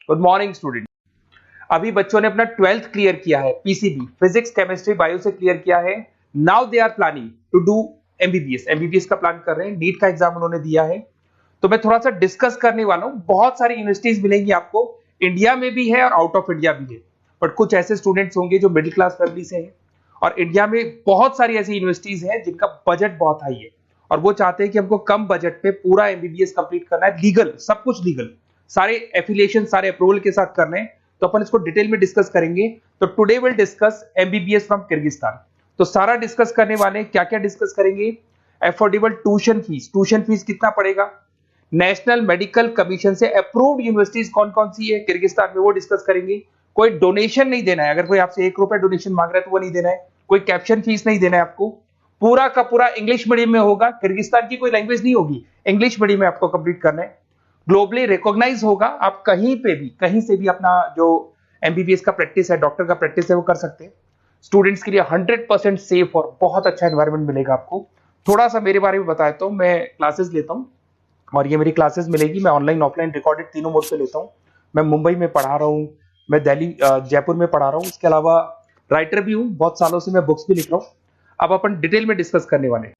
Good morning student. अभी बच्चों ने अपना 12th क्लियर किया है, पीसीबी फिजिक्स केमिस्ट्री बायो से क्लियर किया है। Now they are planning to do MBBS का प्लान कर रहे हैं। नीट का एग्जाम उन्होंने दिया है, तो मैं थोड़ा सा डिस्कस करने वाला हूं। बहुत सारी यूनिवर्सिटीज मिलेंगी आपको, इंडिया में भी है और आउट ऑफ इंडिया भी है, बट कुछ ऐसे स्टूडेंट्स होंगे जो मिडिल क्लास फैमिली से हैं, और इंडिया में बहुत सारी ऐसी यूनिवर्सिटीज हैं जिनका बजट बहुत हाई है और वो चाहते हैं कि हमको कम बजट पे पूरा एमबीबीएस कंप्लीट करना है, लीगल, सब कुछ लीगल, सारे एफिलिएशन सारे अप्रूवल के साथ करने हैं। तो अपन इसको डिटेल में डिस्कस करेंगे। तो today will discuss MBBS from Kyrgyzstan. तो सारा डिस्कस करने वाले, क्या क्या डिस्कस करेंगे? अफोर्डेबल ट्यूशन फीस कितना पड़ेगा, नेशनल मेडिकल कमीशन से अप्रूव्ड यूनिवर्सिटीज कौन कौन सी है किर्गिस्तान में, वो डिस्कस करेंगे। कोई डोनेशन नहीं देना है, अगर कोई आपसे 1 रुपया डोनेशन मांग रहा है तो वो नहीं देना है। कोई कैप्शन फीस नहीं देना है आपको। पूरा का पूरा इंग्लिश मीडियम में होगा, किर्गिस्तान की कोई लैंग्वेज नहीं होगी, इंग्लिश मीडियम में आपको कंप्लीट करना है। ग्लोबली रिकॉग्नाइज होगा, आप कहीं पे भी कहीं से भी अपना जो एमबीबीएस का प्रैक्टिस है, डॉक्टर का प्रैक्टिस है, वो कर सकते हैं। स्टूडेंट्स के लिए 100% सेफ और बहुत अच्छा एनवायरनमेंट मिलेगा आपको। थोड़ा सा मेरे बारे में बताया तो मैं क्लासेस लेता हूँ और ये मेरी क्लासेस मिलेगी, मैं ऑनलाइन ऑफलाइन रिकॉर्डेड तीनों मोड से लेता हूँ। मैं मुंबई में पढ़ा रहा हूँ, मैं दिल्ली जयपुर में पढ़ा रहा हूँ, इसके अलावा राइटर भी हूँ, बहुत सालों से मैं बुक्स भी लिख रहा हूँ। अब अपन डिटेल में डिस्कस करने वाले हैं।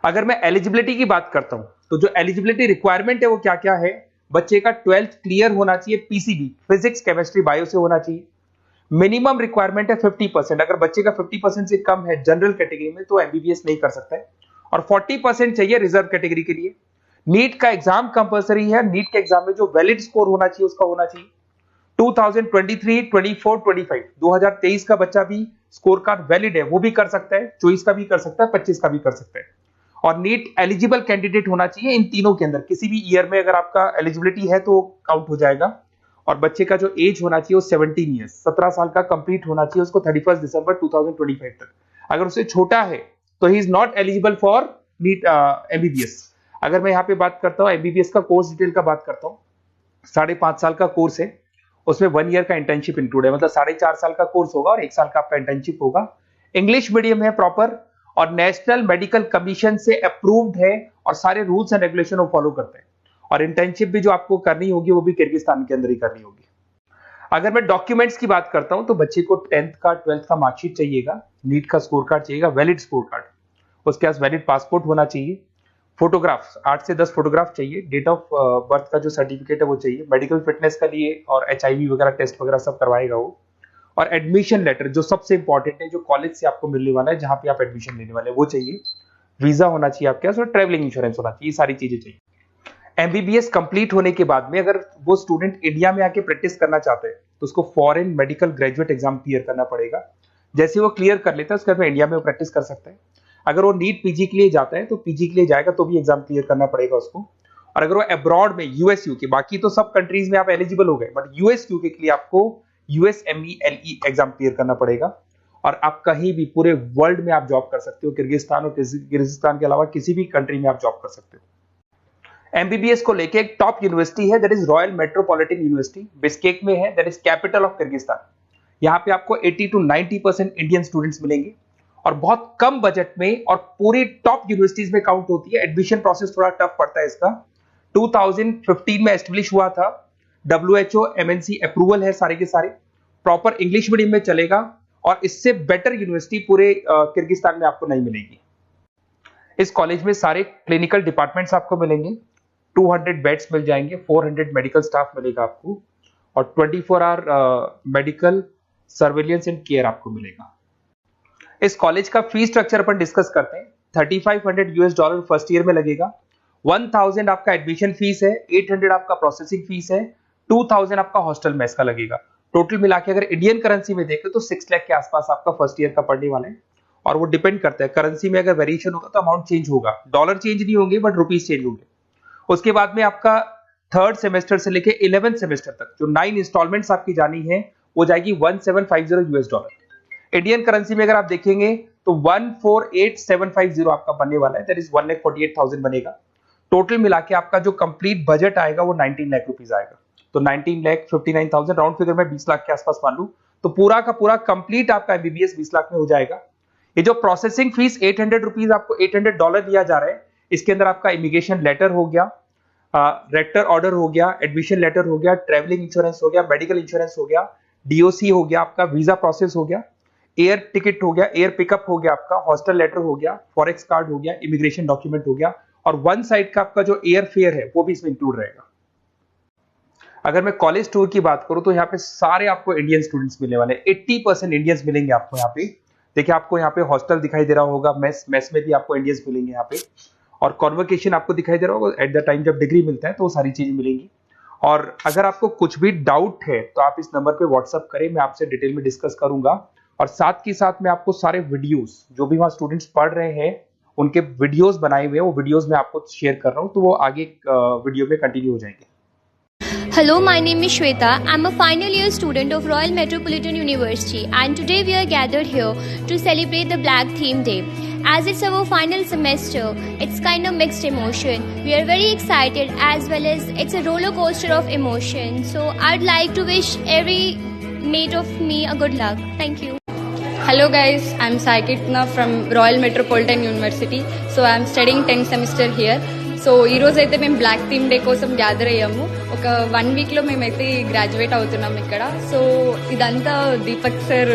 अगर मैं एलिजिबिलिटी की बात करता हूं तो जो एलिजिबिलिटी रिक्वायरमेंट है वो क्या क्या है? बच्चे का 12th क्लियर होना चाहिए, पीसीबी फिजिक्स केमिस्ट्री बायो से होना चाहिए। मिनिमम रिक्वायरमेंट है 50%, अगर बच्चे का 50% से कम है जनरल कैटेगरी में तो एमबीबीएस नहीं कर सकता है, और 40% चाहिए रिजर्व कैटेगरी के लिए। नीट का एग्जाम कंपलसरी है, नीट के एग्जाम में जो वैलिड स्कोर होना चाहिए उसका होना चाहिए। 2023, 24, 25 2023 का बच्चा भी स्कोर कार्ड वैलिड है, वो भी कर सकता है, 24 का भी कर सकता है, 25 का भी कर सकता है। और नीट एलिजिबल कैंडिडेट होना चाहिए इन तीनों के अंदर, किसी भी ईयर में अगर आपका एलिजिबिलिटी है तो काउंट हो जाएगा। और बच्चे का जो एज होना चाहिए वो 17 ईयर्स, 17 साल का कंप्लीट होना चाहिए उसको 31 दिसंबर 2025 तक। अगर उससे छोटा है तो he is not eligible for NEET MBBS. अगर मैं यहाँ पे बात करता हूँ एमबीबीएस का कोर्स डिटेल का बात करता हूँ, 5.5 साल का कोर्स है, उसमें 1 ईयर का इंटर्नशिप इंक्लूड है, मतलब 4.5 साल का कोर्स होगा और 1 साल का आपका इंटर्नशिप होगा। इंग्लिश मीडियम है प्रॉपर, और नेशनल मेडिकल कमीशन से अप्रूव्ड है और सारे रूल्स एंड रेगुलेशन वो फॉलो करते हैं। और इंटर्नशिप भी जो आपको करनी होगी वो भी किर्गिस्तान के अंदर ही करनी होगी। अगर मैं डॉक्यूमेंट्स की बात करता हूं तो बच्चे को 10th का 12th का मार्कशीट चाहिएगा, नीट का स्कोर कार्ड चाहिएगा, वैलिड स्कोर कार्ड, उसके पास वैलिड पासपोर्ट होना चाहिए, फोटोग्राफ्स 8 से 10 फोटोग्राफ चाहिए, डेट ऑफ बर्थ का जो सर्टिफिकेट है वो चाहिए, मेडिकल फिटनेस का लिए और एचआईवी वगैरह टेस्ट वगैरह सब करवाएगा वो, और एडमिशन लेटर जो सबसे इंपॉर्टेंट है, जो कॉलेज से आपको मिलने वाला है, जहां पे आप एडमिशन लेने वाले हैं वो चाहिए, वीजा होना चाहिए आपके पास और ट्रैवलिंग इंश्योरेंस होना चाहिए, ये सारी चीजें चाहिए। एमबीबीएस कंप्लीट होने के बाद में अगर वो स्टूडेंट इंडिया में आके प्रैक्टिस करना चाहते हैं तो उसको foreign medical graduate exam clear करना पड़ेगा। जैसे वो क्लियर कर लेता है उसके बाद इंडिया में वो प्रैक्टिस कर सकता है। अगर वो नीट पीजी के लिए जाता है तो पीजी के लिए जाएगा तो भी एग्जाम क्लियर करना पड़ेगा उसको। और अगर वो अब्रॉड में यूएस यूके, बाकी तो सब कंट्रीज में आप एलिजिबल हो गए, बट यूएस यूके के लिए आपको यूएसएमईएलई एग्जाम क्लियर करना पड़ेगा। और आप कहीं भी पूरे वर्ल्ड में आप जॉब कर सकते हो, किर्गिस्तान और किर्गिस्तान के अलावा किसी भी कंट्री में आप जॉब कर सकते हो। एमबीबीएस को लेके एक टॉप यूनिवर्सिटी है, that is royal metropolitan university, Bishkek में है, that is capital of Kyrgyzstan. यहाँ पे आपको 80 to 90% इंडियन स्टूडेंट्स मिलेंगे और बहुत कम बजट में, और पूरी टॉप यूनिवर्सिटीज में काउंट होती है। एडमिशन प्रोसेस थोड़ा टफ पड़ता है इसका, 2015 में एस्टेब्लिश हुआ था, WHO MNC अप्रूवल है, सारे के सारे प्रॉपर इंग्लिश मीडियम में चलेगा, और इससे बेटर यूनिवर्सिटी पूरे किर्गिस्तान में आपको नहीं मिलेगी। इस कॉलेज में सारे क्लिनिकल डिपार्टमेंट्स आपको मिलेंगे, 200 बेड्स मिल जाएंगे, 400 मेडिकल स्टाफ मिलेगा आपको, और 24 hour medical surveillance and care आपको मिलेगा। इस कॉलेज का फीस स्ट्रक्चर अपन डिस्कस करते हैं। $3500 फर्स्ट ईयर में लगेगा, 1000 आपका एडमिशन फीस है, 800 आपका प्रोसेसिंग फीस है, 2000 आपका हॉस्टल मेस का लगेगा। टोटल मिला के अगर इंडियन करेंसी में देखें तो 6 लाख के आसपास आपका फर्स्ट ईयर का पड़ने वाला है। और वो डिपेंड करता है करेंसी में, अगर वेरिएशन होगा तो अमाउंट चेंज होगा, डॉलर चेंज नहीं होंगे बट रुपीज चेंज होंगे। उसके बाद में आपका 3rd सेमेस्टर से लेके 11th सेमेस्टर तक जो 9 इंस्टॉलमेंट्स आपकी जानी है वो जाएगी $1750। इंडियन करेंसी में अगर आप देखेंगे तो 148750 आपका बनने वाला है, दैट इज 1,48,000 बनेगा। टोटल मिला के आपका जो कंप्लीट बजट आएगा वो 19 लाख रुपीज आएगा। तो 19,59,000 राउंड फिगर में 20 लाख के आसपास मान लू तो पूरा का पूरा कंप्लीट आपका एमबीबीएस 20 लाख में हो जाएगा। ये जो प्रोसेसिंग फीस $800 आपको $800 दिया जा रहा है, इसके अंदर आपका इमिग्रेशन लेटर हो गया, रेक्टर ऑर्डर हो गया, एडमिशन लेटर हो गया, ट्रेवलिंग इंश्योरेंस हो गया, मेडिकल इंश्योरेंस हो गया, डीओसी हो गया, आपका वीजा प्रोसेस हो गया, एयर टिकट हो गया, एयर पिकअप हो गया, आपका हॉस्टल लेटर हो गया, फॉरेक्स कार्ड हो गया, इमिग्रेशन डॉक्यूमेंट हो गया, और वन साइड का आपका जो एयर फेयर है वो भी इसमें इंक्लूड रहेगा। अगर मैं कॉलेज टूर की बात करूं तो यहाँ पे सारे आपको इंडियन स्टूडेंट्स मिलने वाले हैं, 80% इंडियंस मिलेंगे आपको यहाँ पे। देखिए आपको यहाँ पे हॉस्टल दिखाई दे रहा होगा, मेस में भी आपको इंडियंस मिलेंगे यहाँ पे, और कॉन्वोकेशन आपको दिखाई दे रहा होगा एट द टाइम जब डिग्री मिलता है, तो वो सारी चीजें मिलेंगी। और अगर आपको कुछ भी डाउट है तो आप इस नंबर पे व्हाट्सअप करें, मैं आपसे डिटेल में डिस्कस करूंगा। और साथ के साथ मैं आपको सारे वीडियोस जो भी वहाँ स्टूडेंट्स पढ़ रहे हैं उनके वीडियोस बनाए हुए हैं, वो वीडियोस मैं आपको शेयर कर रहा हूँ, तो वो आगे वीडियो में कंटिन्यू हो जाएंगे। Hello, my name is Shweta. I'm a final year student of Royal Metropolitan University, and today we are gathered here to celebrate the Black Theme Day. As it's our final semester, it's kind of mixed emotion. We are very excited as well as it's a roller coaster of emotion. So I'd like to wish every mate of me a good luck. Thank you. Hello guys, I'm Saikitna from Royal Metropolitan University. So I'm studying 10th semester here. So ఈరోజు అయితే మేము black theme day కోసం gather అయ్యాము. ఒక 1 వీక్లో మేమైతే graduate అవుతున్నాం ఇక్కడ. సో ఇదంతా దీపక్ సార్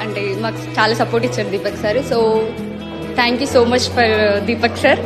అంటే మాకు చాలా సపోర్ట్ ఇచ్చారు Deepak sir. So thank you so much for Deepak sir.